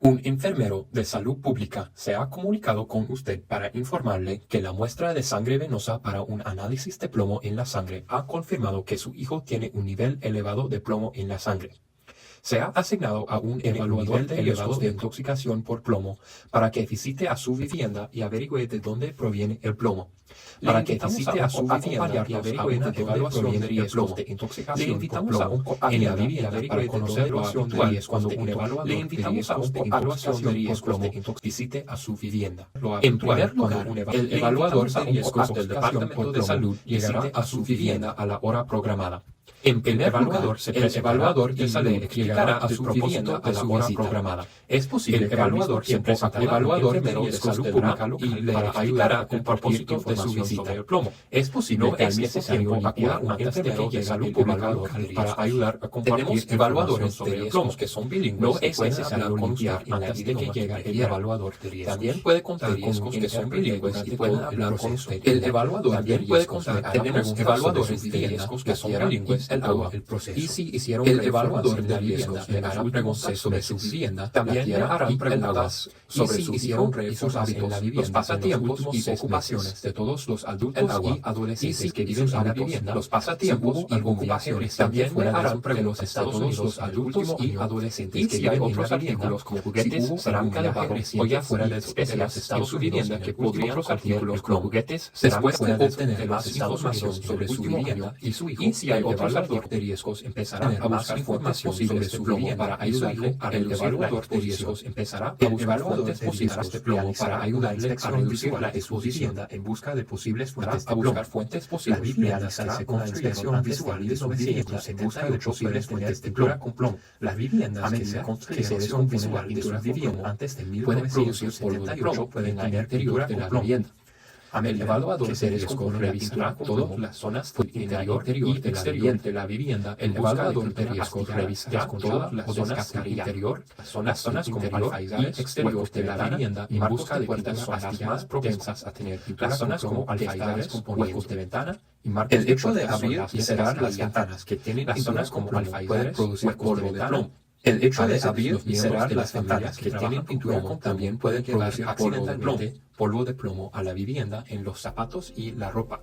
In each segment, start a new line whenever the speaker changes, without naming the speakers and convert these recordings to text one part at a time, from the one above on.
Un enfermero de salud pública se ha comunicado con usted para informarle que la muestra de sangre venosa para un análisis de plomo en la sangre ha confirmado que su hijo tiene un nivel elevado de plomo en la sangre. Se ha asignado a un evaluador de riesgos de intoxicación por plomo para que visite a su vivienda y averigüe de dónde proviene el plomo. Para que visite a su vivienda y averigüe de dónde proviene el plomo de intoxicación por plomo en la vivienda para conocer lo habitual cuando un evaluador de riesgos de intoxicación por plomo visite a su vivienda. En primer lugar, el evaluador de riesgos del Departamento de Salud llegará a su vivienda a la hora programada. En primer lugar, el evaluador de salud llegará a su vivienda a la hora programada. Es posible que el evaluador siempre el evaluador de riesgos del local y le ayudará con propósito de su visita sobre el plomo. Es posible que al mismo tiempo acuda un enfermero de salud pública local para ayudar a compartir evaluadores de riesgos que son bilingües. No es necesario confiar antes de que llegue el evaluador de riesgos. También puede contar riesgos que son bilingües y pueden hablar con usted. El evaluador también puede contar. Tenemos evaluadores de riesgos que son bilingües. El agua, el proceso. Y si hicieron el evaluador de riesgos le hará preguntas sobre su vivienda, también le harán preguntas sobre su hicieron sus hábitos, la vivienda, los pasatiempos y ocupaciones de todos los adultos y adolescentes que viven en la vivienda, los pasatiempos y ocupaciones. También le harán preguntas de Estados Unidos, los adultos y adolescentes que viven en la artículos como juguetes, cerámica de ajedrez o ya fuera de especias en su vivienda que podrían otros artículos como juguetes, después de obtener más información sobre su vivienda y su hijo, y si hay otros de riesgos empezará a buscar información sobre su plomo para ayudarle a reducir. El evaluador de riesgos empezará a buscar fuentes posibles de plomo para ayudarle a reducir la exposición en busca de posibles fuentes de plomo. Fuentes posibles. La vivienda se construyeron visual de su vivienda en busca de posibles fuentes de plomo. Las viviendas que se construyeron visual de su vivienda antes de 1978 pueden tener pintura de la vivienda. El evaluador de riesgos revisará todas las zonas interior y exterior de la vivienda. El evaluador de riesgos revisará todas las zonas interior, las zonas interior y exterior de la vivienda en busca de puertas son las más propensas a tener pintura. Las zonas como alfaizares, huecos de ventana y marcos. El hecho de abrir y cerrar las ventanas que tienen las zonas como alfaizares puede producir polvo de plomo. El hecho de abrir y cerrar las ventanas que tienen pintura también puede producir accidentalmente polvo de plomo a la vivienda en los zapatos y la ropa.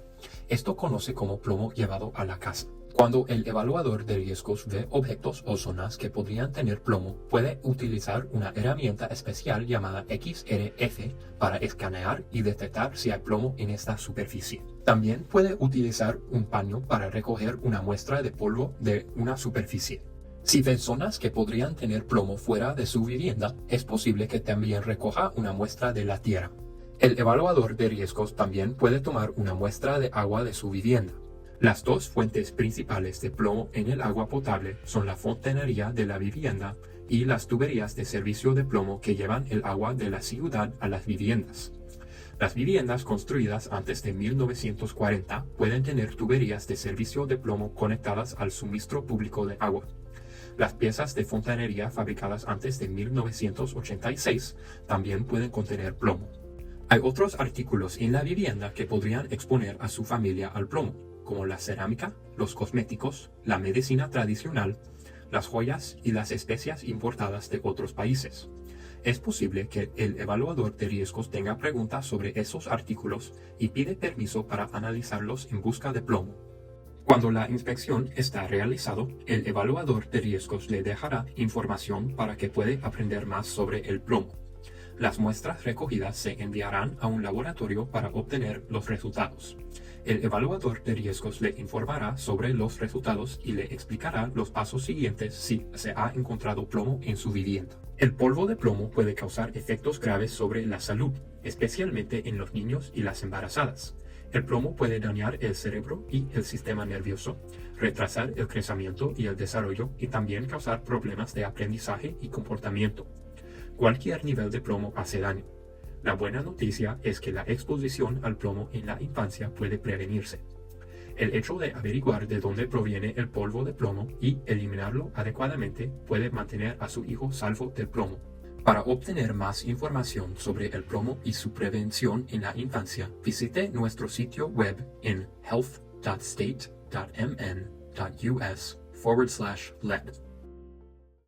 Esto conoce como plomo llevado a la casa. Cuando el evaluador de riesgos ve objetos o zonas que podrían tener plomo, puede utilizar una herramienta especial llamada XRF para escanear y detectar si hay plomo en esta superficie. También puede utilizar un paño para recoger una muestra de polvo de una superficie. Si ve zonas que podrían tener plomo fuera de su vivienda, es posible que también recoja una muestra de la tierra. El evaluador de riesgos también puede tomar una muestra de agua de su vivienda. Las dos fuentes principales de plomo en el agua potable son la fontanería de la vivienda y las tuberías de servicio de plomo que llevan el agua de la ciudad a las viviendas. Las viviendas construidas antes de 1940 pueden tener tuberías de servicio de plomo conectadas al suministro público de agua. Las piezas de fontanería fabricadas antes de 1986 también pueden contener plomo. Hay otros artículos en la vivienda que podrían exponer a su familia al plomo, como la cerámica, los cosméticos, la medicina tradicional, las joyas y las especias importadas de otros países. Es posible que el evaluador de riesgos tenga preguntas sobre esos artículos y pide permiso para analizarlos en busca de plomo. Cuando la inspección está realizado, el evaluador de riesgos le dejará información para que pueda aprender más sobre el plomo. Las muestras recogidas se enviarán a un laboratorio para obtener los resultados. El evaluador de riesgos le informará sobre los resultados y le explicará los pasos siguientes si se ha encontrado plomo en su vivienda. El polvo de plomo puede causar efectos graves sobre la salud, especialmente en los niños y las embarazadas. El plomo puede dañar el cerebro y el sistema nervioso, retrasar el crecimiento y el desarrollo y también causar problemas de aprendizaje y comportamiento. Cualquier nivel de plomo hace daño. La buena noticia es que la exposición al plomo en la infancia puede prevenirse. El hecho de averiguar de dónde proviene el polvo de plomo y eliminarlo adecuadamente puede mantener a su hijo salvo del plomo. Para obtener más información sobre el plomo y su prevención en la infancia, visite nuestro sitio web en health.state.mn.us/lead.